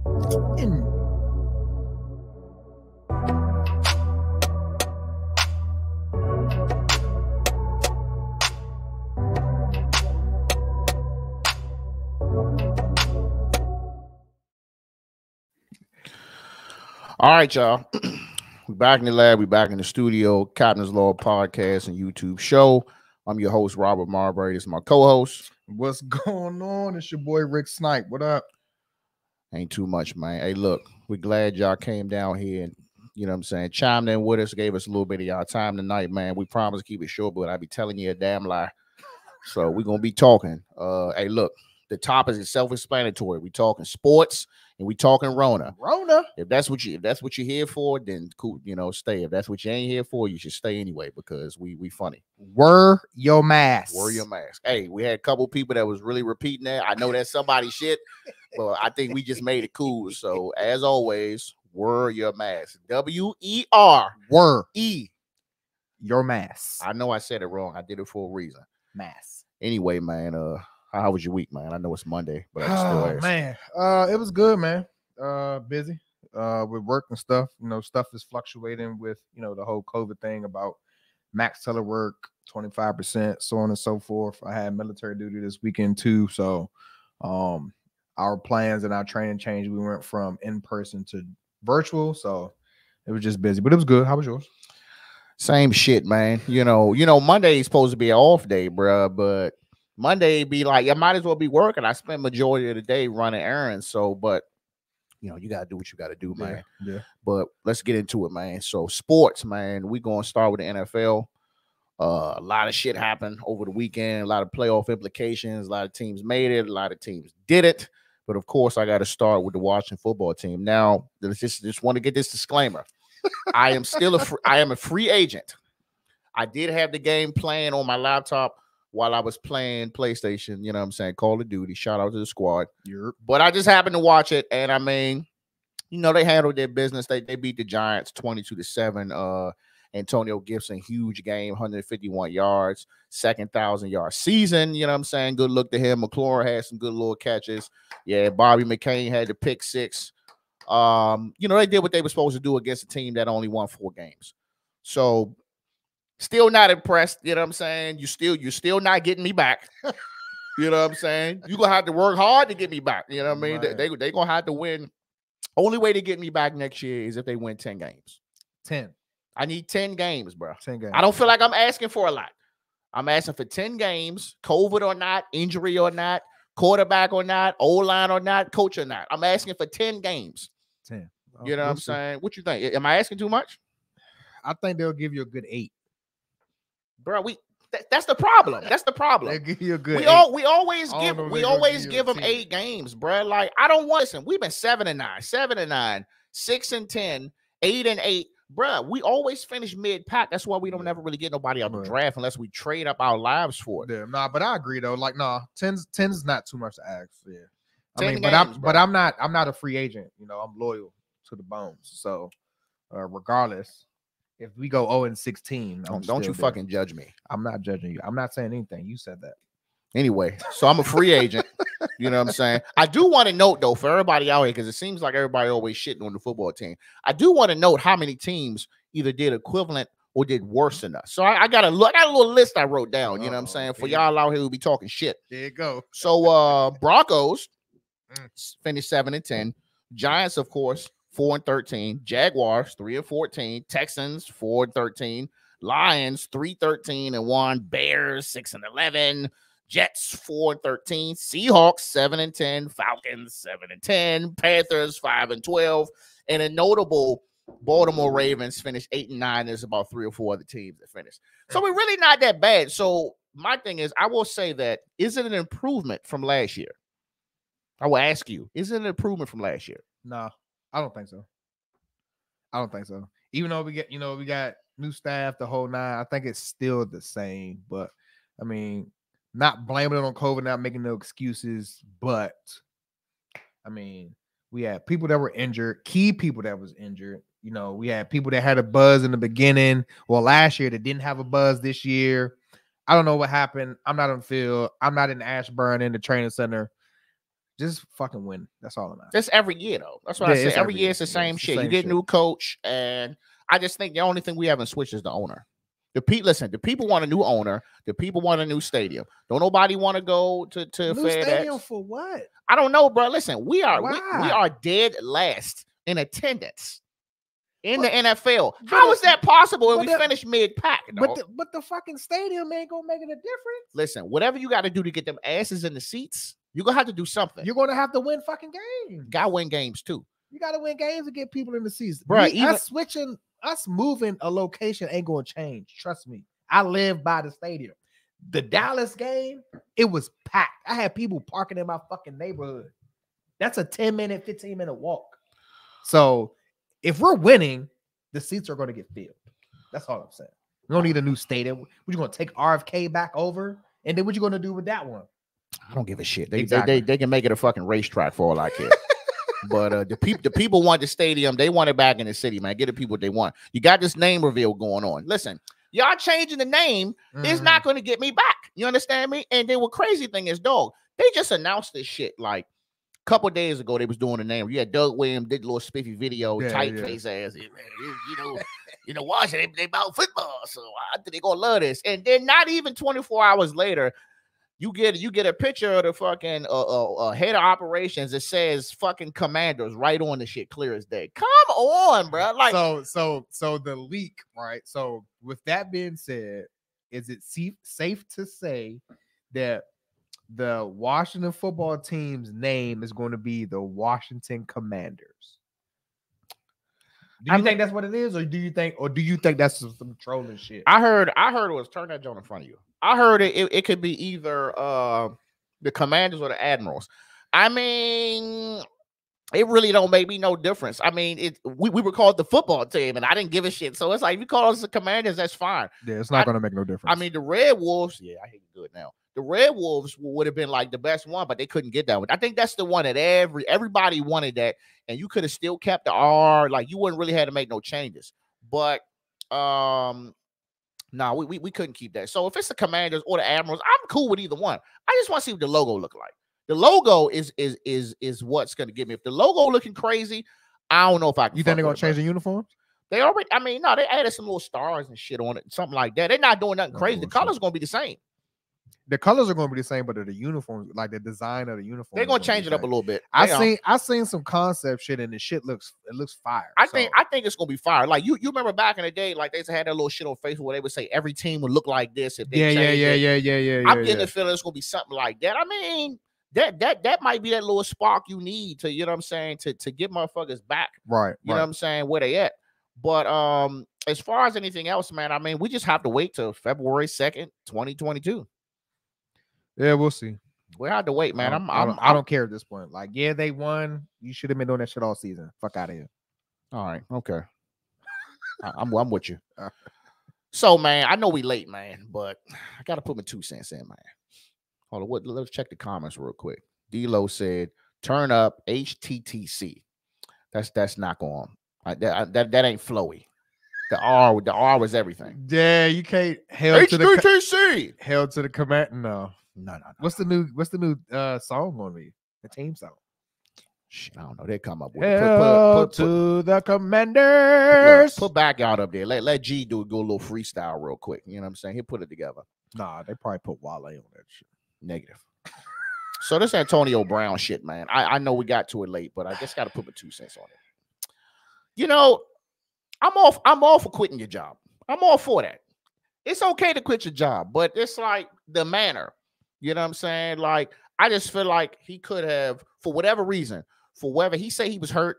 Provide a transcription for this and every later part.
All right, y'all. We're back in the lab. We're back in the studio. Captain's Law podcast and YouTube show. I'm your host, Robert Marbury. This is my co-host. What's going on? It's your boy, Rick Snipe. What up? Ain't too much, man. Hey, look, we're glad y'all came down here and, you know what I'm saying, chimed in with us, gave us a little bit of y'all time tonight, man. We promise to keep it short, but I be telling you a damn lie. So we're going to be talking. Hey, look, the topic is self-explanatory. We talking sports and we talking Rona. If that's what you're here for, then cool, stay. If that's what you ain't here for, you should stay anyway because we funny. Wear your mask. Wear your mask. Hey, we had a couple people that was really repeating that. I know that's somebody's shit, but I think we just made it cool. So as always, wear your mask. W-E-R. Wear E. Your mask. I know I said it wrong. I did it for a reason. Mask. Anyway, man, how was your week, man? I know it's Monday, but I just still ask. Man, it was good, man. Busy with work and stuff. Stuff is fluctuating with the whole COVID thing about max telework, 25%, so on and so forth. I had military duty this weekend too, so our plans and our training changed. We went from in person to virtual, so it was just busy, but it was good. How was yours? Same shit, man. Monday is supposed to be an off day, bro, but Monday be like, you might as well be working. I spent majority of the day running errands. So, but you gotta do what you gotta do, man. Yeah. But let's get into it, man. So sports, man. We gonna start with the NFL. A lot of shit happened over the weekend, a lot of playoff implications, a lot of teams made it, a lot of teams did it. But of course, I gotta start with the Washington football team. Now, just want to get this disclaimer. I am a free agent. I did have the game playing on my laptop while I was playing PlayStation, Call of Duty. Shout out to the squad. But I just happened to watch it, and I mean, they handled their business. They beat the Giants 22-7. Antonio Gibson, huge game, 151 yards, second 1,000-yard season. Good look to him. McLaurin had some good little catches. Yeah, Bobby McCain had the pick six. They did what they were supposed to do against a team that only won 4 games. So still not impressed. You're still not getting me back. You're gonna have to work hard to get me back. You know what I mean? Right. They gonna have to win. Only way to get me back next year is if they win 10 games. 10. I need 10 games, bro. 10 games. I don't feel like I'm asking for a lot. I'm asking for 10 games, COVID or not, injury or not, quarterback or not, O-line or not, coach or not. I'm asking for 10 games. 10. You know what I'm saying? What you think? Am I asking too much? I think they'll give you a good 8. Bro, that's the problem. That's the problem. They'll give you a good 8. We always give them 8 games, bro. Like, I don't want listen. We've been 7-9, 7-9, 6-10, 8-8. Bro, we always finish mid-pack. That's why we don't ever really get nobody out the draft unless we trade up our lives for it. Yeah, but I agree though. Like, 10 is not too much to ask. Yeah. I'm not a free agent. I'm loyal to the bones. So regardless, if we go 0-16, don't you fucking judge me. I'm not judging you. I'm not saying anything. You said that. Anyway, so I'm a free agent. You know what I'm saying? I do want to note, though, for everybody out here, because it seems like everybody always shitting on the football team. I do want to note how many teams either did equivalent or did worse than us. So I got a little list I wrote down, you know what I'm saying, for y'all out here who be talking shit. There you go. So Broncos finished 7-10. Giants, of course, 4-13. Jaguars, 3-14. Texans, 4-13. Lions, 3-13-1. Bears, 6-11. Jets 4-13, Seahawks 7-10, Falcons 7-10, Panthers 5-12, and a notable Baltimore Ravens finished 8-9. There's about 3 or 4 other teams that finished. So we're really not that bad. So my thing is, I will say that, is it an improvement from last year? I will ask you, is it an improvement from last year? No, I don't think so. Even though we got new staff, the whole 9, I think it's still the same. But I mean, not blaming it on COVID, not making no excuses, but I mean, we had people that were injured, key people that was injured. We had people that had a buzz in the beginning, last year that didn't have a buzz this year. I don't know what happened. I'm not on field. I'm not in Ashburn in the training center. Just fucking win. That's all I'm asking. That's every year, though. That's what I say. Every year it's the same shit. You get a new coach, and I just think the only thing we haven't switched is the owner. The people want a new owner. The people want a new stadium. Don't nobody want to go to new stadium for what? I don't know, bro. Listen, we are dead last in attendance in the NFL. How is that possible if we finish mid-pack? But the fucking stadium ain't gonna make it a difference. Listen, whatever you got to do to get them asses in the seats, you're gonna have to do something. You're gonna have to win fucking games. Gotta win games too. You gotta win games to get people in the seats, bro. Us moving a location ain't gonna change. Trust me. I live by the stadium. The Dallas game, it was packed. I had people parking in my fucking neighborhood. That's a 10-minute, 15-minute walk. So if we're winning, the seats are going to get filled. That's all I'm saying. We don't need a new stadium. What you going to take RFK back over? And then what you going to do with that one? I don't give a shit. They can make it a fucking racetrack for all I care. But the people want the stadium. They want it back in the city, man. Get the people what they want. You got this name reveal going on. Listen, y'all changing the name is not going to get me back. You understand me? And then what crazy thing is, dog, they just announced this shit like a couple of days ago. They was doing the name. You had Doug Williams did a little spiffy video, tight face ass. You know, Washington they about football, so I think they gonna love this. And then not even 24 hours later, you get a picture of the fucking head of operations that says fucking Commanders right on the shit, clear as day. Come on, bro. Like so the leak, right? So with that being said, is it safe to say that the Washington football team's name is going to be the Washington Commanders? Do you think that's what it is, or do you think that's some trolling shit? I heard it was turn that joint in front of you. I heard it could be either the Commanders or the Admirals. I mean, it really don't make me no difference. I mean, we were called the football team, and I didn't give a shit. So it's like, if you call us the Commanders, that's fine. Yeah, it's not going to make no difference. I mean, the Red Wolves, I hate it good now. The Red Wolves would have been like the best one, but they couldn't get that one. I think that's the one that everybody wanted that, and you could have still kept the R. Like, you wouldn't really have to make no changes. But no, we couldn't keep that. So if it's the Commanders or the Admirals, I'm cool with either one. I just want to see what the logo look like. The logo is what's going to get me. If the logo looking crazy, I don't know if I can. You think they're going to change the uniforms? They already, I mean, no, they added some little stars and shit on it, something like that. They're not doing nothing crazy. The colors going to be the same. The colors are going to be the same, but the uniforms, like the design of the uniform, they're going to change it up a little bit. I seen some concept shit, and the shit looks fire. I think it's going to be fire. Like you remember back in the day, like they had that little shit on Facebook where they would say every team would look like this if they yeah. I'm getting the feeling it's going to be something like that. I mean, that might be that little spark you need to, you know what I'm saying, to get motherfuckers back. Right. You know what I'm saying, where they at. But as far as anything else, man, I mean, we just have to wait till February 2nd, 2022. Yeah, we'll see. We have to wait, man. I don't care at this point. Like, yeah, they won. You should have been doing that shit all season. Fuck out of here. All right, okay. I'm with you. So, man, I know we late, man, but I gotta put my 2 cents in, man. Hold on, let's check the comments real quick. D-Lo said, "Turn up HTTC." That's not going. That ain't flowy. The R was everything. Yeah, you can't held to the command. No. What's the new song gonna be? The team song. Shit, I don't know. They come up with it. To the Commanders. Put back out up there. Let G go a little freestyle real quick. You know what I'm saying? He'll put it together. Nah, they probably put Wale on that shit. Negative. So this Antonio Brown shit, man. I know we got to it late, but I just got to put my 2 cents on it. You know, I'm all for quitting your job. I'm all for that. It's okay to quit your job, but it's like the manner. You know what I'm saying? Like, I just feel like he could have, for whatever reason, he say he was hurt,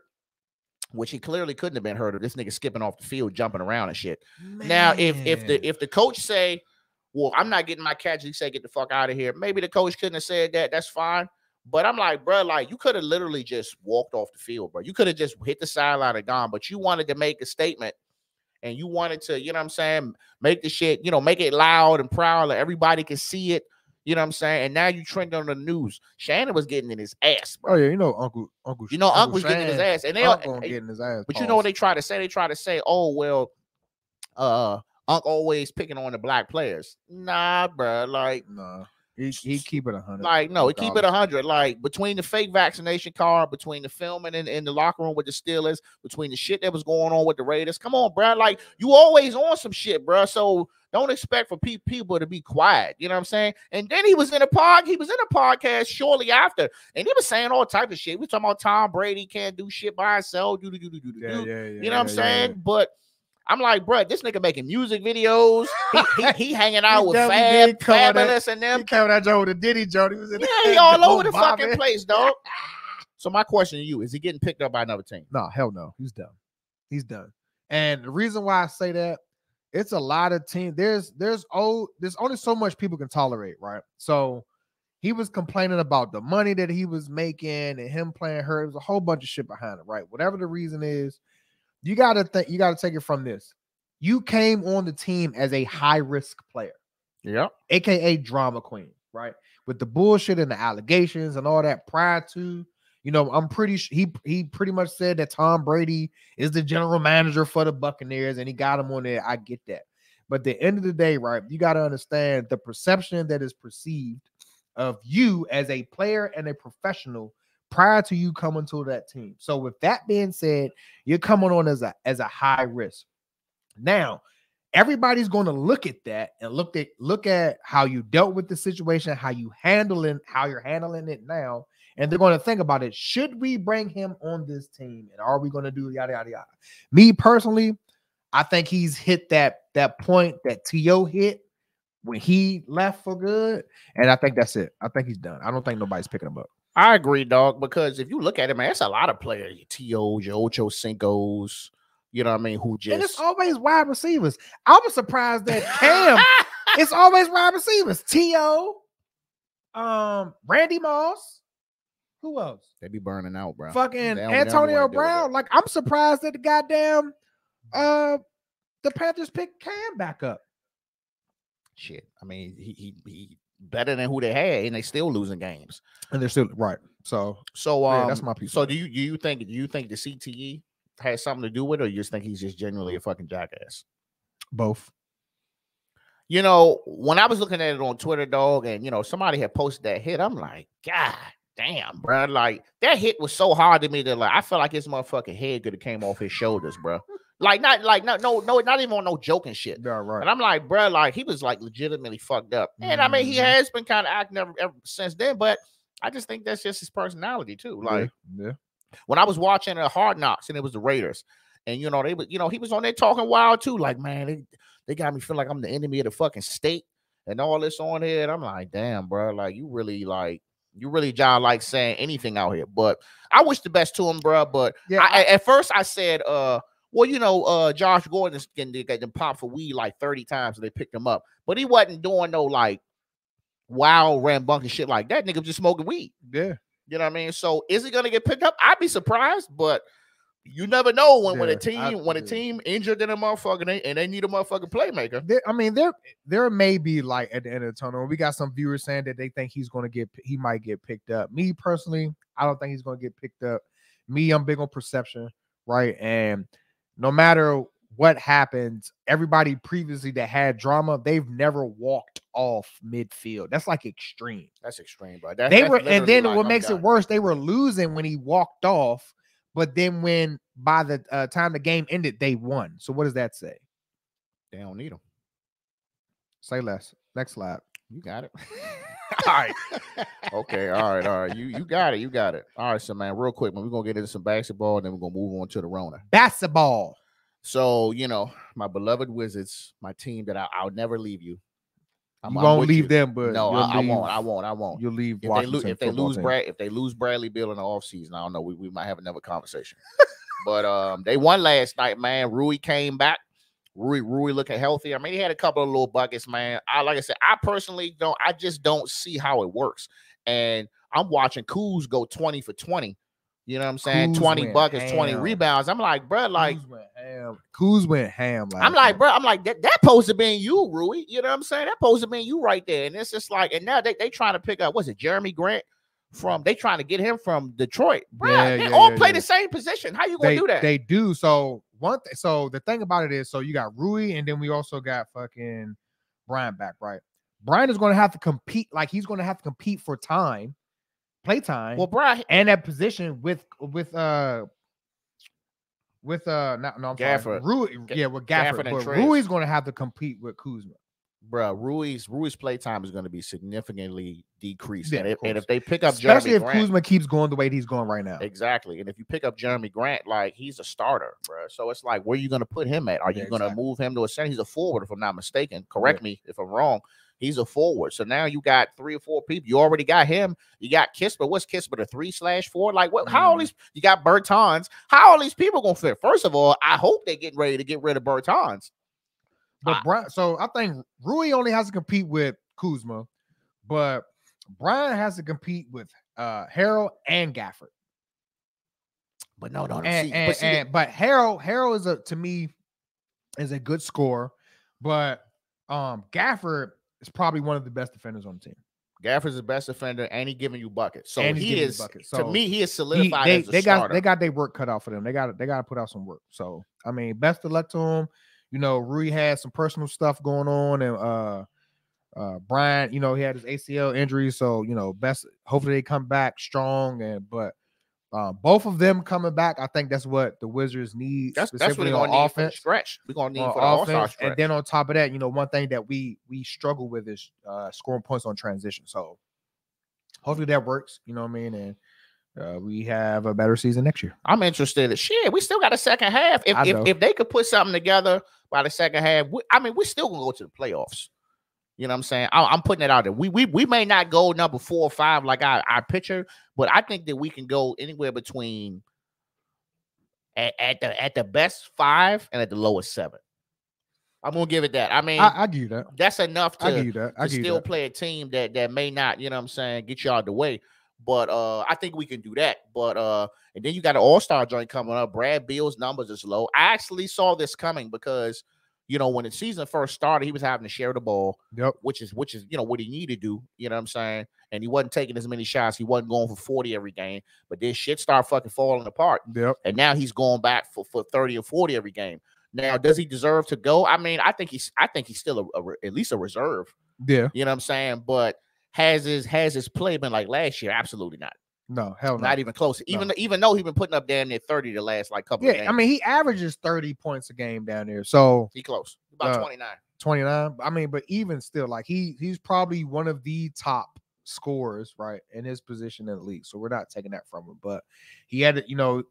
which he clearly couldn't have been hurt of this nigga skipping off the field, jumping around and shit. Man. Now, if the coach say, well, I'm not getting my catch, he say, get the fuck out of here. Maybe the coach couldn't have said that. That's fine. But I'm like, bro, like, you could have literally just walked off the field, bro. You could have just hit the sideline and gone, but you wanted to make a statement and you wanted to, you know what I'm saying, make the shit, you know, make it loud and proud, like everybody can see it. You know what I'm saying? And now you trend on the news. Shannon was getting in his ass, bro. Oh, yeah, you know, Uncle. You know, Uncle was getting in his ass. And getting his ass. But you know what they try to say? They try to say, oh, well, Uncle always picking on the black players. Nah, bro. Like, nah. He keep it 100. Like, no, he keep it 100. Like, between the fake vaccination card, between the filming in the locker room with the Steelers, between the shit that was going on with the Raiders. Come on, bro. Like, you always on some shit, bro. So don't expect for people to be quiet. You know what I'm saying? And then he was in a podcast shortly after, and he was saying all type of shit. We talking about Tom Brady can't do shit by himself. You know what I'm saying? But I'm like, bro, this nigga making music videos. He hanging out with Fabulous and them. He came out with a Diddy joint. He was in he all over the fucking place, dog. So my question to you, is he getting picked up by another team? No, hell no. He's done. He's done. And the reason why I say that, it's a lot of teams. There's only so much people can tolerate, right? So he was complaining about the money that he was making and him playing hurt. There's a whole bunch of shit behind it, right? Whatever the reason is, you gotta take it from this. You came on the team as a high-risk player. Yeah. AKA drama queen, right? With the bullshit and the allegations and all that prior to, I'm pretty sure he pretty much said that Tom Brady is the general manager for the Buccaneers and he got him on there. I get that. But at the end of the day, right, you got to understand the perception that is perceived of you as a player and a professional prior to you coming to that team. So with that being said, you're coming on as a high risk. Now, everybody's going to look at that and look at how you dealt with the situation, how you're handling it now, and they're going to think about it. Should we bring him on this team, and are we going to do yada yada yada? Me personally, I think he's hit that point that T.O. hit when he left for good, and I think that's it. I think he's done. I don't think nobody's picking him up. I agree, dog, because if you look at it, man, it's a lot of players. Your T.O.s, your Ocho Cincos, you know what I mean, who just... And it's always wide receivers. I was surprised that Cam, it's always wide receivers. T.O., Randy Moss, who else? They be burning out, bro. Fucking Antonio Brown. Like, I'm surprised that the goddamn the Panthers picked Cam back up. Shit. I mean, he better than who they had, and they still losing games. And they're still right. So yeah, that's my piece. So do you think the CTE has something to do with it, or you just think he's just genuinely a fucking jackass? Both. When I was looking at it on Twitter, dog, and somebody had posted that hit, I'm like, God damn, bro. Like, that hit was so hard to me that, like, I felt like his motherfucking head could have came off his shoulders, bro. Not even on no joking shit. Yeah, right. And I'm like, bro, like, he was like legitimately fucked up. And I mean, he has been kind of acting ever since then, but I just think that's just his personality too. Like, yeah. When I was watching Hard Knocks and it was the Raiders, and he was on there talking wild too. Like, man, they got me feeling like I'm the enemy of the fucking state and all this on here. And I'm like, damn, bro, like you really John like saying anything out here. But I wish the best to him, bro. But yeah, at first I said, Josh Gordon's getting them popped for weed like 30 times and they picked him up. But he wasn't doing no like wild rambunctious shit like that. Nigga was just smoking weed. Yeah. You know what I mean? So is he gonna get picked up? I'd be surprised, but you never know when a team injured in a motherfucker and they need a motherfucking playmaker. There may be like at the end of the tunnel. We got some viewers saying that they think he might get picked up. Me personally, I don't think he's gonna get picked up. I'm big on perception, right? And no matter what happens, everybody previously that had drama, they've never walked off midfield. That's like extreme. That's extreme, bro. And then what makes it worse, they were losing when he walked off. But then when by the time the game ended, they won. So what does that say? They don't need him. Say less. Next slide. You got it. All right. Okay. All right. You got it. You got it. All right. So, man, real quick, man, we're going to get into some basketball and then we're going to move on to the Rona. Basketball. So, my beloved Wizards, my team that I'll never leave you. You won't leave them, but no, I won't. You'll leave. If they lose Bradley Beal in the offseason, I don't know. We might have another conversation. But they won last night, man. Rui came back. Rui looking healthy. I mean, he had a couple of little buckets, man. Like I said, I personally just don't see how it works. And I'm watching Kuz go 20 for 20. You know what I'm saying? 20 buckets, 20 rebounds. I'm like, bro, like Kuz went ham. I'm like, bro, that supposed to be you, Rui. You know what I'm saying? That supposed to be you right there. And it's just like, and now they trying to pick up, what's it, Jeremy Grant they trying to get him from Detroit. Bro, they all play the same position. How you gonna do that? They do. So so the thing about it is, so you got Rui, and then we also got fucking Bryant back, right? Bryant is going to have to compete. Like he's going to have to compete for play time. Well, Bryant and that position with I'm Gafford. sorry, Rui, with Gafford, but Trez. Rui's going to have to compete with Kuzma. Bro, Rui's playtime is going to be significantly decreased, Yeah, and if they pick up especially Jeremy if Grant, Kuzma keeps going the way he's going right now, exactly. And if you pick up Jeremy Grant, like he's a starter, bro. So it's like, where are you going to put him at? Are you going to move him to a center? He's a forward, if I'm not mistaken. Correct me if I'm wrong. He's a forward. So now you got 3 or 4 people. You already got him. You got Kisper. What's Kisper? The 3/4? Like what? How all these? You got Bertans. How all these people gonna fit? First of all, I hope they're getting ready to get rid of Bertans. But so I think Rui only has to compete with Kuzma, but Bryant has to compete with Harrell and Gafford. But no. But Harrell to me is a good scorer, but Gafford is probably one of the best defenders on the team. Gafford's the best defender, and he's giving you buckets. So he is to me, he is solidified as a starter. They got their work cut out for them. They got to put out some work. So I mean, best of luck to him. You know, Rui had some personal stuff going on, and Bryant, you know, he had his ACL injury. So you know, hopefully they come back strong. But both of them coming back, I think that's what the Wizards need. That's what they're going to need for the stretch. We're going to need for the All-Star stretch. And then on top of that, you know, one thing that we struggle with is scoring points on transition. So hopefully that works. You know what I mean? And we have a better season next year. I'm interested. Shit, we still got a second half. If they could put something together by the second half, we're still gonna go to the playoffs. You know what I'm saying? I'm putting it out there. We may not go number 4 or 5 like I picture, but I think that we can go anywhere between at the best 5 and at the lowest 7. I'm gonna give it that. I mean, I give you that. That's enough to still play a team that may not, you know what I'm saying, get you out of the way. But I think we can do that. But and then you got an all-star joint coming up. Brad Beal's numbers is low. I actually saw this coming because, you know, when the season first started, he was having to share the ball, which is you know what he needed to do. You know what I'm saying? And he wasn't taking as many shots. He wasn't going for 40 every game. But then shit started fucking falling apart. And now he's going back for 30 or 40 every game. Now, does he deserve to go? I mean, I think he's still at least a reserve. Yeah, you know what I'm saying. But has his play been like last year? Absolutely not. No, hell no. Not even close. Even though he's been putting up damn near 30 the last couple of games. I mean, he averages 30 points a game down there. So he close. About 29. I mean, but even still, like he's probably one of the top scorers, right, in his position in the league. So we're not taking that from him. But he had, you know,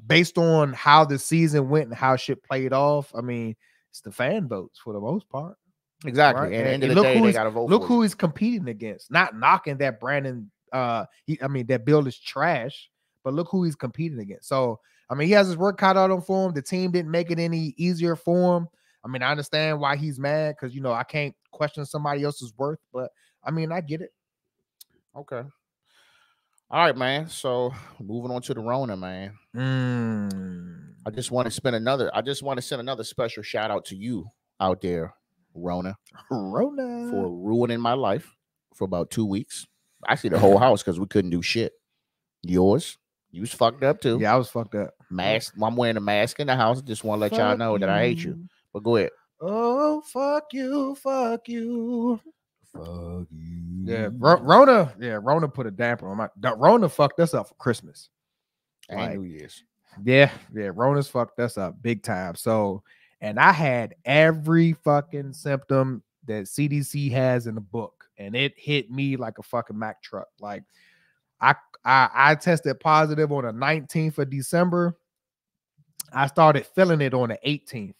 based on how the season went and how shit played off, I mean, it's the fan votes for the most part. Exactly. Right? And at the end of the day, they got to vote. Look who he's competing against. Not knocking that Brandon. That Beal is trash, but look who he's competing against. So, I mean, he has his work cut out for him. The team didn't make it any easier for him. I mean, I understand why he's mad because, you know, I can't question somebody else's worth, but I mean, I get it. Okay. All right, man. So moving on to the Rona, man. I just want to send another special shout out to you out there, Rona, for ruining my life for about 2 weeks. Actually, the whole house because we couldn't do shit. You was fucked up too. Yeah, I was fucked up. Mask. I'm wearing a mask in the house. Just want to let y'all know that I hate you. But go ahead. Oh, fuck you. Yeah, Rona. Yeah, Rona put a damper on Rona fucked us up for Christmas and New Year's. Yeah, Rona's fucked us up big time. So, and I had every fucking symptom that CDC has in the book, and it hit me like a fucking Mack truck. Like, I tested positive on the 19th of December. I started feeling it on the 18th.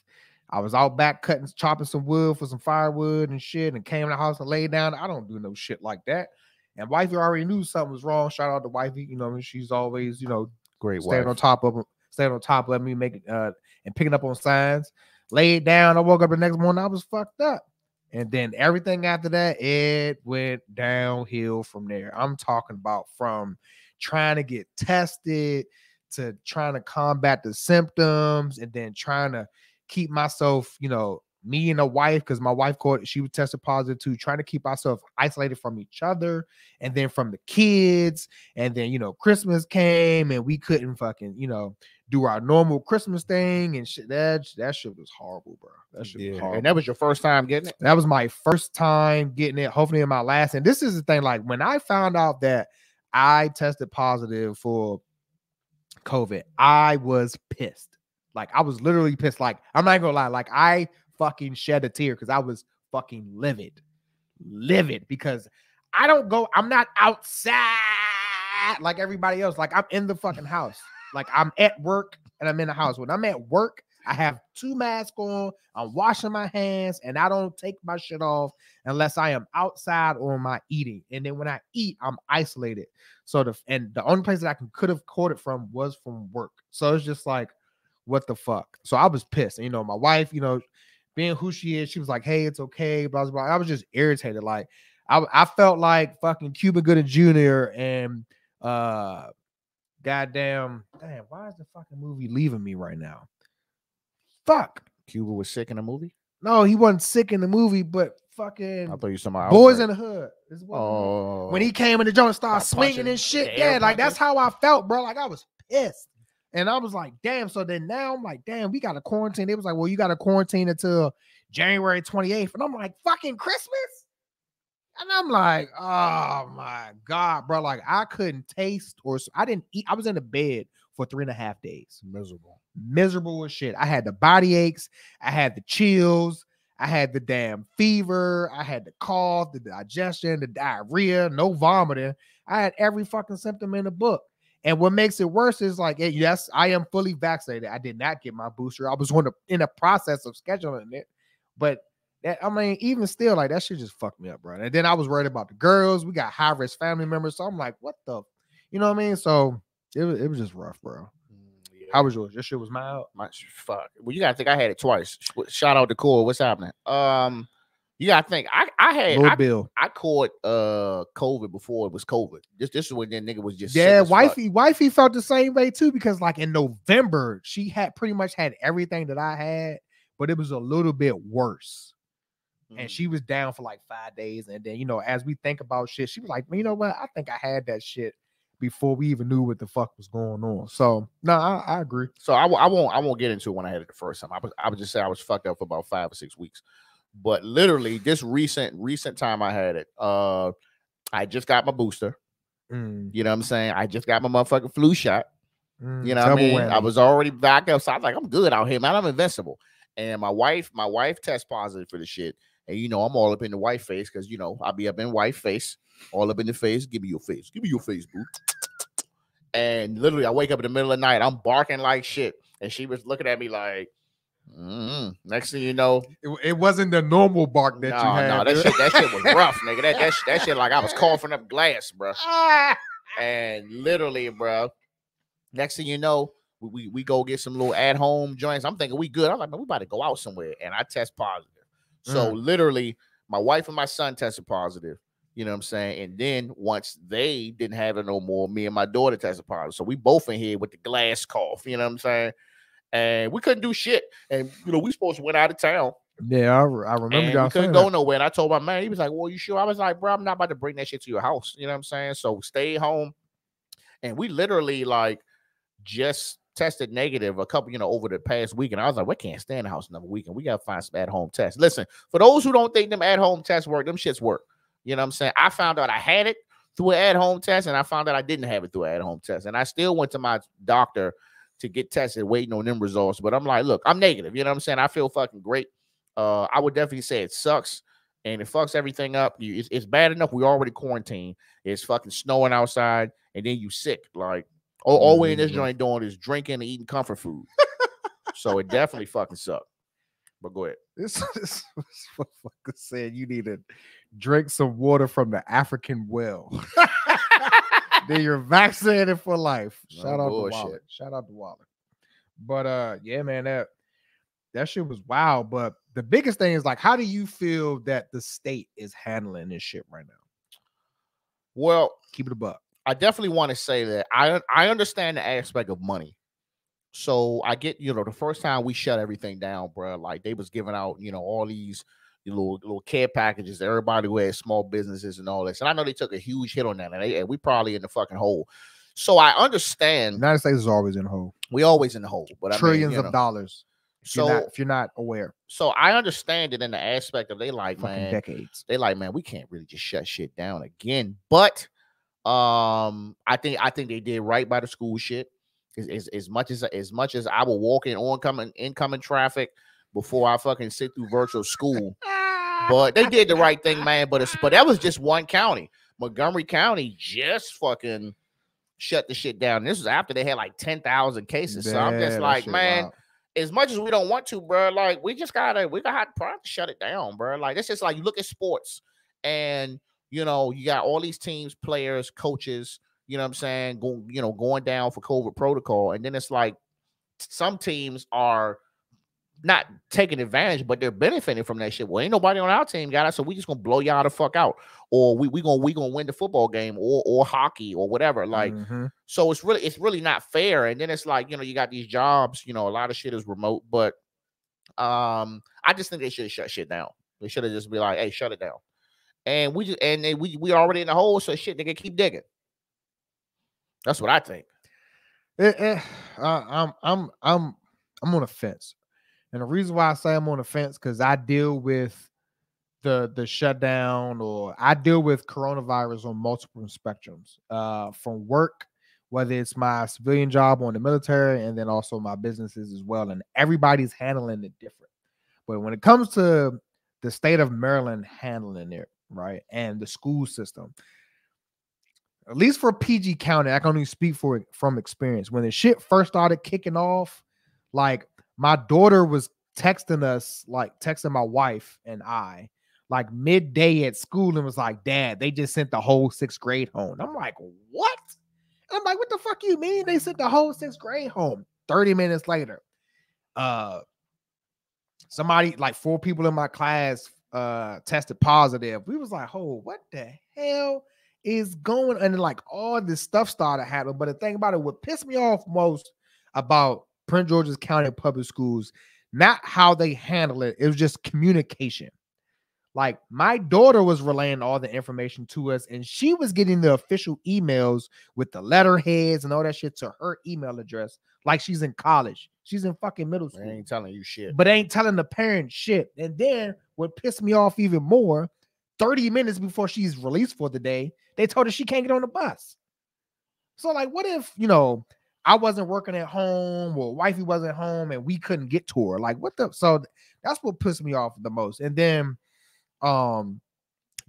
I was out back chopping some wood for some firewood and shit, and came in the house and laid down. I don't do no shit like that. And wifey already knew something was wrong. Shout out to wifey. You know, she's always, you know, great staying on top of me, making and picking up on signs. Laid down. I woke up the next morning. I was fucked up. And then everything after that, it went downhill from there. I'm talking about from trying to get tested to trying to combat the symptoms and then trying to keep myself, you know, me and a wife, because my wife she was tested positive too, trying to keep ourselves isolated from each other and then from the kids. And then, Christmas came and we couldn't fucking, do our normal Christmas thing and shit. That shit was horrible, bro. That shit was horrible. And that was your first time getting it? That was my first time getting it, hopefully in my last. And this is the thing, like when I found out that I tested positive for COVID, I was pissed. Like I was literally pissed. Like I'm not gonna lie, like I fucking shed a tear because I was fucking livid because I'm not outside like everybody else. Like I'm in the fucking house. Like I'm at work and I'm in the house. When I'm at work, I have 2 masks on. I'm washing my hands and I don't take my shit off unless I am outside or am I eating. And then when I eat, I'm isolated. So the only place that I could have caught it from was from work. So it's just like, what the fuck? So I was pissed. And, my wife, being who she is, she was like, hey, it's okay, blah, blah, blah. I was just irritated. Like I felt like fucking Cuba Gooding Jr. and damn, why is the fucking movie leaving me right now? Fuck. Cuba was sick in the movie? No, he wasn't sick in the movie, but fucking I thought you somebody Boys in the Hood. Oh. When he came in the joint and started swinging and shit. Yeah, like that's how I felt, bro. Like I was pissed. And I was like, damn. So then now I'm like, damn, we got to quarantine. It was like, well, you got to quarantine until January 28th. And I'm like, fucking Christmas? And I'm like, oh my God, bro. Like I couldn't taste I didn't eat. I was in the bed for 3.5 days. Miserable as shit. I had the body aches. I had the chills. I had the damn fever. I had the cough, the digestion, the diarrhea, no vomiting. I had every fucking symptom in the book. And what makes it worse is like, yes, I am fully vaccinated. I did not get my booster. I was in the process of scheduling it. But even still, like that shit just fucked me up, bro. And then I was worried about the girls. We got high-risk family members. So I'm like, what the, you know what I mean? So it was just rough, bro. Yeah. How was yours? Your shit was mild? Fuck. Well, you gotta think I had it twice. Shout out to Core. What's happening? You gotta think Bill. I caught COVID before it was COVID. This is when that nigga was just wifey felt the same way too, because like in November she had pretty much had everything that I had, but it was a little bit worse. And she was down for like 5 days. And then, as we think about shit, she was like, you know what? I think I had that shit before we even knew what the fuck was going on. So no, I agree. So I won't get into it when I had it the first time. I would just say I was fucked up for about 5 or 6 weeks. But literally this recent time I had it, I just got my booster. You know what I'm saying? I just got my motherfucking flu shot. You know what I mean? Whammy. I was already back up. So I was like, I'm good out here, man. I'm invincible. And my wife test positive for the shit. And I'm all up in the white face because I'll be up in white face, all up in the face. Give me your face, boo. And literally, I wake up in the middle of the night. I'm barking like shit, and she was looking at me like, Next thing you know, it wasn't the normal bark that you had. No, that shit was rough, nigga. That shit like I was coughing up glass, bro. And literally, bro. Next thing you know, we go get some little at home joints. I'm thinking we good. I'm like, man, we about to go out somewhere, and I test positive. So literally, my wife and my son tested positive. You know what I'm saying? And then once they didn't have it no more, me and my daughter tested positive. So we both in here with the glass cough. You know what I'm saying? And we couldn't do shit. And we supposed to went out of town. Yeah, I remember y'all. We couldn't go nowhere. And I told my man, he was like, "Well, you sure?" I was like, "Bro, I'm not about to bring that shit to your house." You know what I'm saying? So stay home. And we literally like just tested negative a couple, over the past week. And I was like, we can't stay in the house another week. And we got to find some at-home tests. Listen, for those who don't think them at-home tests work, them shits work. You know what I'm saying? I found out I had it through an at-home test, and I found out I didn't have it through an at-home test. And I still went to my doctor to get tested, waiting on them results. But I'm like, look, I'm negative. You know what I'm saying? I feel fucking great. I would definitely say it sucks, and it fucks everything up. It's bad enough we already quarantined. It's fucking snowing outside, and then you sick. Like, all we in this joint doing is drinking and eating comfort food. So it definitely fucking sucked. But go ahead. This motherfucker said you need to drink some water from the African well. Then you're vaccinated for life. Shout out to Wallet. Shout out to Wallet. But yeah, man, that shit was wild. But the biggest thing is like, how do you feel that the state is handling this shit right now? Well, keep it a buck. I definitely want to say that I understand the aspect of money. So I get, the first time we shut everything down, bro, like they was giving out, all these little care packages to everybody who had small businesses and all this. And I know they took a huge hit on that, and we probably in the fucking hole. So I understand. United States is always in the hole. We always in the hole, but trillions of dollars. If you're not aware. So I understand it in the aspect of they like, fucking man, decades. They like, man, we can't really just shut shit down again. But I think they did right by the school shit. As much as I will walk in incoming traffic before I fucking sit through virtual school. But they did the right thing, man. But that was just one county. Montgomery County just fucking shut the shit down. This was after they had like 10,000 cases. So I'm just like, man, as much as we don't want to, bro, like we gotta probably shut it down, bro. Like it's just like you look at sports and you got all these teams, players, coaches, you know what I'm saying, going down for COVID protocol. And then it's like some teams are not taking advantage, but they're benefiting from that shit. Well, ain't nobody on our team got it, so we just gonna blow y'all the fuck out, or we gonna win the football game, or hockey, or whatever. Like, so it's really not fair. And then it's like you got these jobs, a lot of shit is remote, but I just think they should have shut shit down. They should have just be like, hey, shut it down. And we already in the hole, so shit, they can keep digging. That's what I think. I'm on a fence. And the reason why I say I'm on the fence, because I deal with the shutdown, or I deal with coronavirus on multiple spectrums, from work, whether it's my civilian job or in the military, and then also my businesses as well. And everybody's handling it different. But when it comes to the state of Maryland handling it, right, and the school system, at least for PG County, I can only speak for it from experience. When the shit first started kicking off, like, my daughter was texting my wife and I, like midday at school, and was like, Dad, they just sent the whole 6th grade home. I'm like, what? And I'm like, what the fuck you mean they sent the whole 6th grade home? 30 minutes later, somebody, like 4 people in my class tested positive. We was like, oh, what the hell is going on? And like all this stuff started happening. But the thing about it, what pissed me off most about Prince George's County Public Schools, not how they handle it, it was just communication. Like, my daughter was relaying all the information to us, and she was getting the official emails with the letterheads and all that shit to her email address, like she's in college. She's in fucking middle school. They ain't telling you shit. But they ain't telling the parents shit. And then what pissed me off even more, 30 minutes before she's released for the day, they told her she can't get on the bus. So, like, what if, I wasn't working at home, or wifey wasn't home, and we couldn't get to her? Like, what the? So that's what pissed me off the most. And then the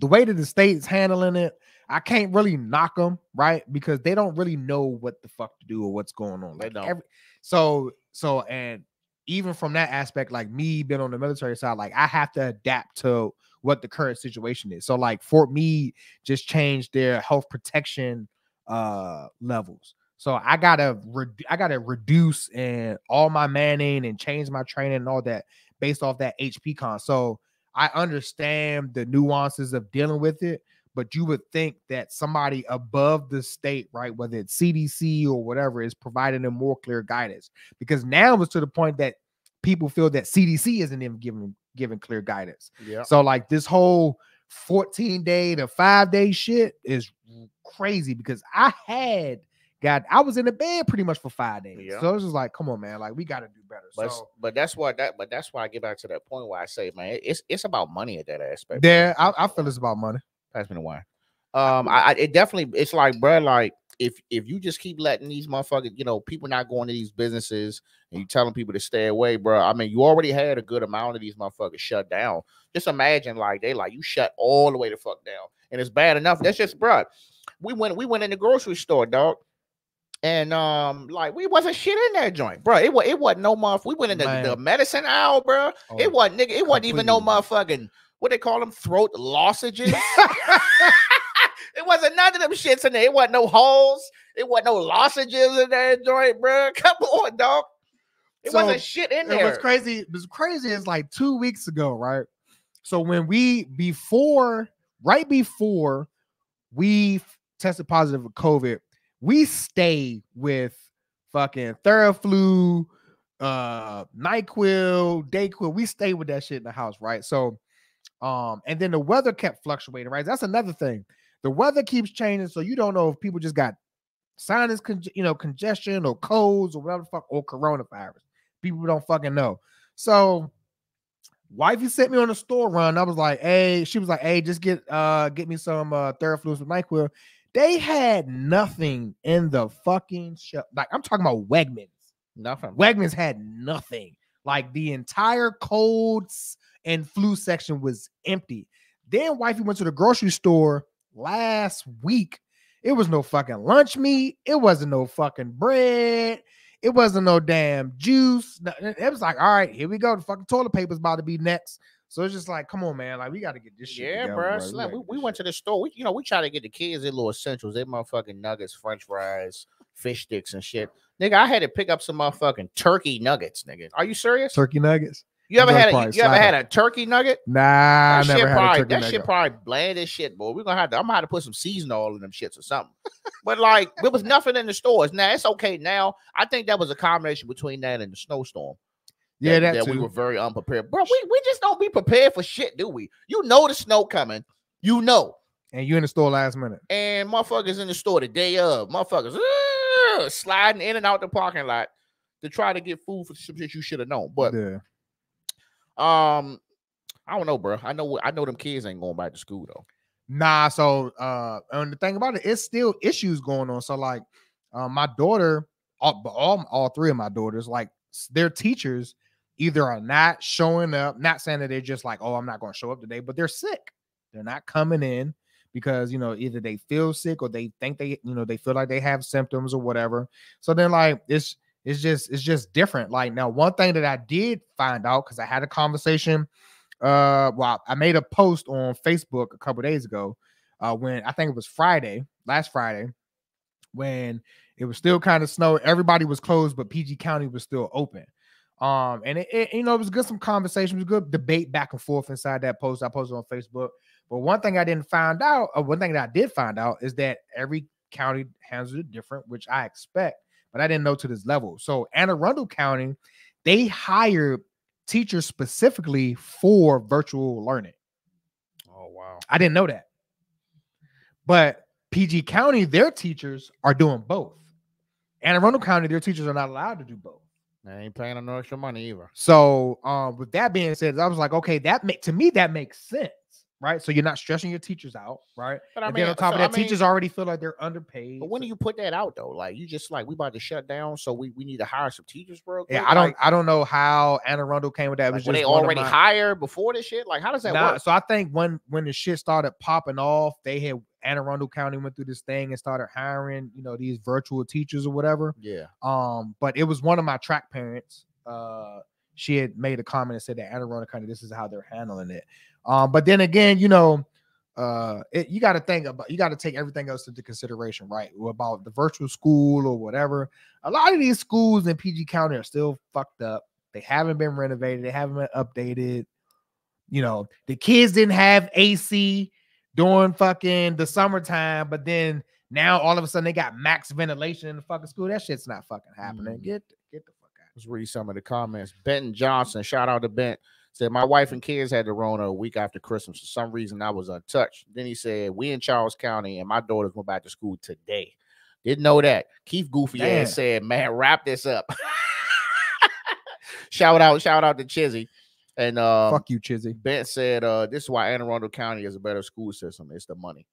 way that the state's handling it, I can't really knock them, right? Because they don't really know what the fuck to do or what's going on. Like, and even from that aspect, like me being on the military side, like I have to adapt to what the current situation is. So like Fort Meade just changed their health protection levels. So I gotta reduce and all my manning and change my training and all that based off that HP con. So I understand the nuances of dealing with it, but you would think that somebody above the state, right, whether it's CDC or whatever, is providing them more clear guidance. Because now it's to the point that people feel that CDC isn't even giving clear guidance. Yeah. So like this whole 14-day to 5-day shit is crazy, because I was in the bed pretty much for 5 days. Yeah. So it was just like, come on, man, like we got to do better. But that's why I get back to that point where I say, man, it's about money at that aspect. Yeah, I feel it's about money. Pass me the wine. It definitely, it's like, bro, like if you just keep letting these motherfuckers, people not going to these businesses and you telling people to stay away, bro. I mean, you already had a good amount of these motherfuckers shut down. Just imagine, like you shut all the way the fuck down, and it's bad enough. That's just, bro. We went in the grocery store, dog. And like we wasn't shit in that joint, bro. It wasn't no motherfucker. We went in the medicine aisle, bro. Oh, it wasn't even no motherfucking, what they call them, throat lozenges. It wasn't none of them shits in there. It wasn't no holes. It wasn't no lozenges in that joint, bro. Come on, dog. It wasn't shit in there. What's crazy is like 2 weeks ago, right? So when right before we tested positive for COVID, we stay with fucking Theraflu, NyQuil, Dayquil. We stayed with that shit in the house, right? So, and then the weather kept fluctuating, right? That's another thing. The weather keeps changing, so you don't know if people just got sinus, congestion or colds or whatever the fuck, or coronavirus. People don't fucking know. So, wifey sent me on a store run. I was like, hey, she was like, hey, just get me some Theraflu with NyQuil. They had nothing in the fucking shop. Like, I'm talking about Wegmans. Nothing. Wegmans had nothing. Like, the entire colds and flu section was empty. Then wifey went to the grocery store last week. It was no fucking lunch meat. It wasn't no fucking bread. It wasn't no damn juice. It was like, all right, here we go. The fucking toilet paper's about to be next. So it's just like, come on, man. Like, we got to get this shit together, bro. We went to the store. We try to get the kids their little essentials. They motherfucking nuggets, french fries, fish sticks and shit. Nigga, I had to pick up some motherfucking turkey nuggets, nigga. Are you serious? Turkey nuggets? You ever had a turkey nugget? Nah, I never had a turkey nugget. That shit probably bland as shit, boy. I'm gonna have to put some seasoning oil in them shits or something. But like, there was nothing in the stores. Now it's okay. Now I think that was a combination between that and the snowstorm. Yeah, that we were very unprepared, bro. We just don't be prepared for shit, do we? You know the snow coming, and you in the store last minute, and motherfuckers in the store the day of, motherfuckers sliding in and out the parking lot to try to get food for some shit you should have known. But yeah. I don't know, bro. I know them kids ain't going back to school though. Nah, so and the thing about it, it's still issues going on. So like, my daughter, all three of my daughters, like their teachers either are not showing up, not saying that they're just like, oh, I'm not going to show up today, but they're sick. They're not coming in because, either they feel sick or they think they feel like they have symptoms or whatever. So then like, it's just different. Like, now, one thing that I did find out, because I had a conversation, I made a post on Facebook a couple days ago, when I think it was last Friday, when it was still kind of snow. Everybody was closed, but PG County was still open. And it was good, some conversation, it was good debate back and forth inside that post I posted on Facebook. But one thing I did find out is that every county handles it different, which I expect, but I didn't know to this level. So Anne Arundel County, they hired teachers specifically for virtual learning. Oh, wow. I didn't know that. But PG County, their teachers are doing both. Anne Arundel County, their teachers are not allowed to do both. They ain't paying no extra money either. So with that being said, I was like, okay, that makes sense. Right, so you're not stressing your teachers out, right? But then on top of that, teachers already feel like they're underpaid. But when do you put that out though? Like, you just like, we about to shut down, so we need to hire some teachers, bro. Yeah, I don't know how Anne Arundel came with that. Were they already hired before this shit? Like, how does that work? So I think when the shit started popping off, Anne Arundel County went through this thing and started hiring, these virtual teachers or whatever. Yeah. But it was one of my track parents. She had made a comment and said that Anne Arundel County, this is how they're handling it. But then again, you got to take everything else into consideration, right? About the virtual school or whatever. A lot of these schools in PG County are still fucked up. They haven't been renovated. They haven't been updated. The kids didn't have AC during fucking the summertime, but then now all of a sudden they got max ventilation in the fucking school. That shit's not fucking happening. Get the fuck out. Let's read some of the comments. Benton Johnson, shout out to Bent. Said, my wife and kids had the Rona a week after Christmas. For some reason, I was untouched. Then he said, we in Charles County, and my daughters went back to school today. Didn't know that. Keith Goofy ass said, man, wrap this up. shout out to Chizzy. And fuck you, Chizzy. Ben said, this is why Anne Arundel County is a better school system. It's the money.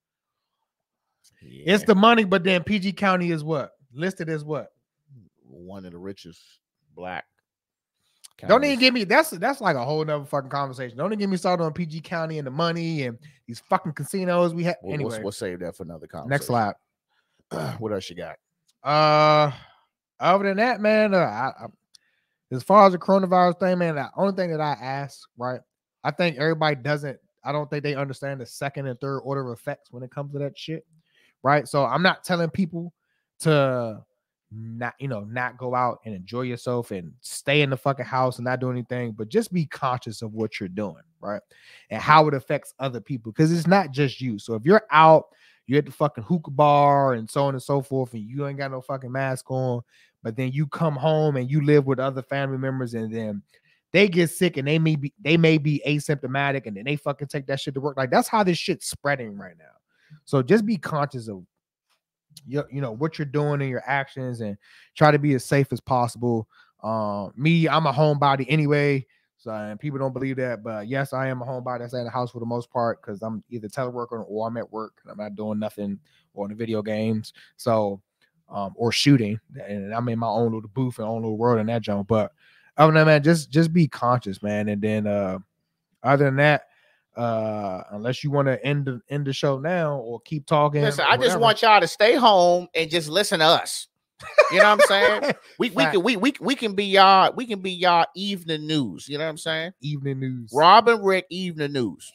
Yeah. It's the money, but then PG County is what? Listed as what? One of the richest black. Don't even give me that's like a whole nother fucking conversation. Don't even get me started on PG County and the money and these fucking casinos we have. Anyway, we'll save that for another conversation. Next slide. What else you got? Other than that, man, as far as the coronavirus thing, man, the only thing that I ask, right? I think everybody doesn't. I don't think they understand the second and third order effects when it comes to that shit, right? So I'm not telling people to not go out and enjoy yourself and stay in the fucking house and not do anything, but just be conscious of what you're doing, right? And how it affects other people, because it's not just you. So if you're out, you're at the fucking hookah bar and so on and so forth, and you ain't got no fucking mask on, but then you come home and you live with other family members, and then they get sick and they may be asymptomatic, and then they fucking take that shit to work. Like, that's how this shit's spreading right now. So just be conscious of what you're doing in your actions, and try to be as safe as possible. I'm a homebody anyway, so, and people don't believe that, but yes, I am a homebody that's in the house for the most part, because I'm either teleworking or I'm at work. I'm not doing nothing or in the video games, so or shooting, and I'm in my own little booth and own little world in that zone. But other than that, man, just be conscious, man. And then other than that, unless you want to end the show now or keep talking. Listen, I just want y'all to stay home and just listen to us. You know what I'm saying? we can be y'all evening news. You know what I'm saying? Evening news. Rob and Rick evening news.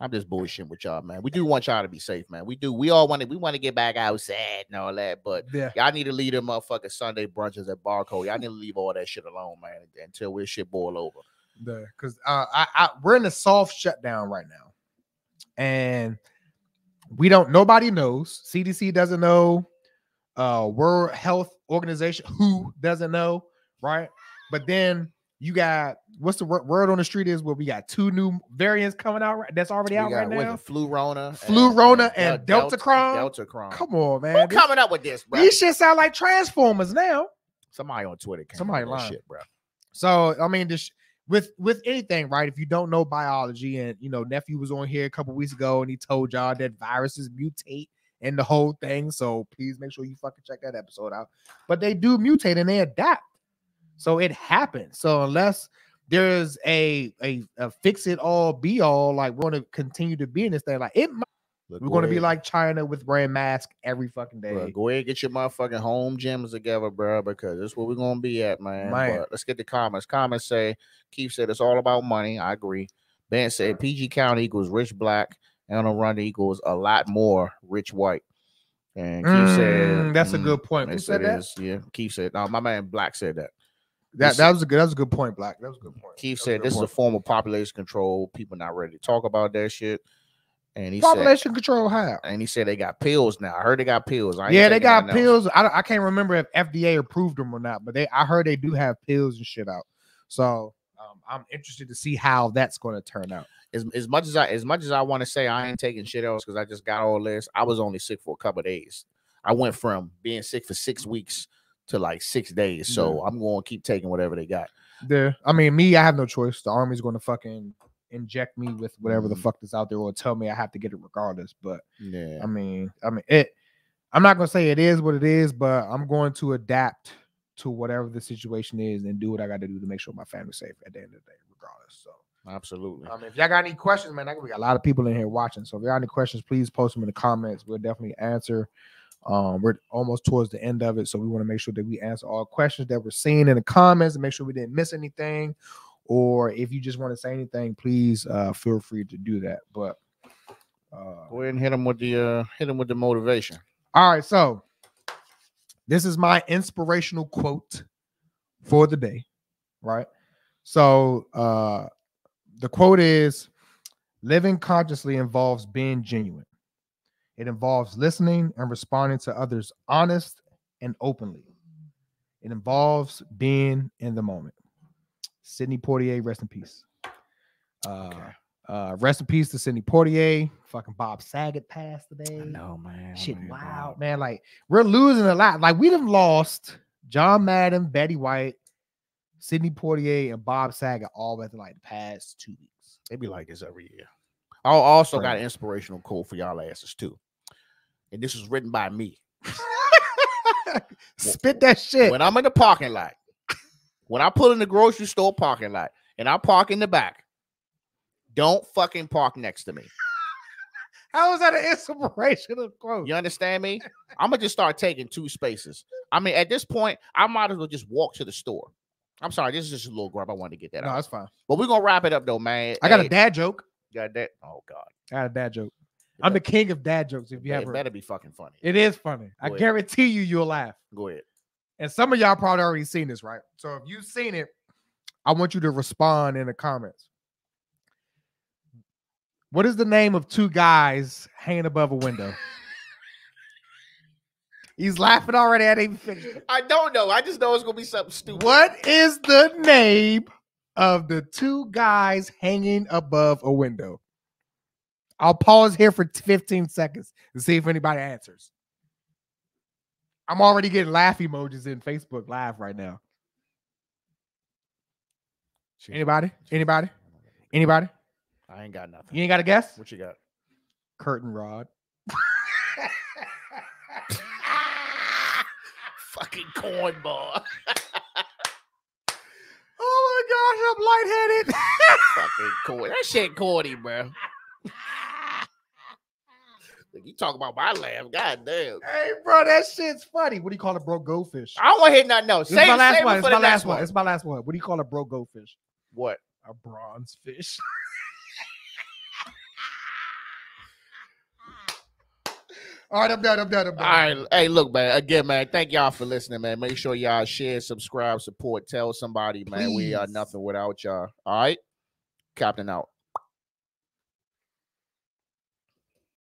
I'm just bullshitting with y'all, man. We do want y'all to be safe, man. We all want to get back outside and all that, but y'all need to leave them motherfucking Sunday brunches at Barcode. Y'all need to leave all that shit alone, man, until we're shit boil over. Because we're in a soft shutdown right now, and nobody knows. CDC doesn't know. World Health Organization, WHO doesn't know, right? But then you got, what's the word on the street is, where we got 2 new variants coming out that's already out right now. Rona and Deltacron. Deltacron. Come on, man. Who coming up with this, bro? These shit sound like Transformers now. Somebody on Twitter lying. Shit, bro. So I mean, this with anything, right? If you don't know biology, and nephew was on here a couple weeks ago and he told y'all that viruses mutate and the whole thing. So please make sure you fucking check that episode out. But they do mutate and they adapt. So it happens. So unless there's a fix it all, be all, like, we're going to continue to be in this thing, like, we're going to be like China with wearing masks every fucking day. Bro, go ahead and get your motherfucking home gyms together, bro, because that's where we're going to be at, man. But let's get the comments. Comments say, Keith said it's all about money. I agree. Ben said PG County equals rich black. Anna Run equals a lot more rich white. And Keith said that's a good point. Who said that? Yeah, Keith said, no, my man Black said that. That was a good point, Black. That was a good point. Keith said this is a form of population control. People not ready to talk about that shit. And he population control how? And he said they got pills now. I heard they got pills. They got pills. I can't remember if FDA approved them or not, but I heard they do have pills and shit out. So I'm interested to see how that's going to turn out. As much as I want to say I ain't taking shit else because I just got all this, I was only sick for a couple of days. I went from being sick for 6 weeks to like 6 days. So I'm going to keep taking whatever they got. I mean, I have no choice. The Army's going to fucking inject me with whatever the fuck is out there, or tell me I have to get it regardless. But I mean it. I'm not going to say it is what it is, but I'm going to adapt to whatever the situation is and do what I got to do to make sure my family's safe at the end of the day, regardless. So. Absolutely. If y'all got any questions, man, we got a lot of people in here watching. So if you got any questions, please post them in the comments. We'll definitely answer. We're almost towards the end of it, so we want to make sure that we answer all questions that we're seeing in the comments and make sure we didn't miss anything. Or if you just want to say anything, please feel free to do that. But go ahead and hit them with the motivation. All right, so this is my inspirational quote for the day, right? So the quote is, living consciously involves being genuine. It involves listening and responding to others honest and openly. It involves being in the moment. Sidney Poitier, rest in peace. Rest in peace to Sidney Poitier. Fucking Bob Saget passed today. I know, man. Shit, wow, man. Like, we're losing a lot. Like, we have lost John Madden, Betty White, Sidney Poitier, and Bob Saget all within like the past 2 weeks. They be like this every year. I also got an inspirational quote for y'all asses too. And this was written by me. Spit that shit. When I'm in the parking lot, when I pull in the grocery store parking lot and I park in the back, don't fucking park next to me. How is that an inspirational quote? You understand me? I'm going to just start taking 2 spaces. I mean, at this point, I might as well just walk to the store. I'm sorry, this is just a little grab. I wanted to get that out. No, that's fine. But we're going to wrap it up, though, man. I got a dad joke. You got that? Oh, God. I got a dad joke. I'm the king of dad jokes. If you ever, it better be fucking funny. It is funny. I guarantee you'll laugh. Go ahead. And some of y'all probably already seen this, right? So if you've seen it, I want you to respond in the comments. What is the name of 2 guys hanging above a window? He's laughing already. I didn't even finish. I don't know. I just know it's gonna be something stupid. What is the name of the two guys hanging above a window? I'll pause here for 15 seconds to see if anybody answers. I'm already getting laugh emojis in Facebook Live right now. Anybody? Anybody? Anybody? I ain't got nothing. You ain't got a guess? What you got? Curtain rod. Fucking cornball. Oh my gosh, I'm lightheaded. Fucking corny. That shit corny, bro. You talk about my laugh, goddamn. Hey, bro, that shit's funny. What do you call a broke goldfish? I don't want to hear nothing else. This is my last one. It's my last one. It's my last one. What do you call a broke goldfish? What? A bronze fish. All right, I'm done. All right. Hey, look, man. Again, man, thank y'all for listening, man. Make sure y'all share, subscribe, support, tell somebody, man. We are nothing without y'all. All right? Captain out.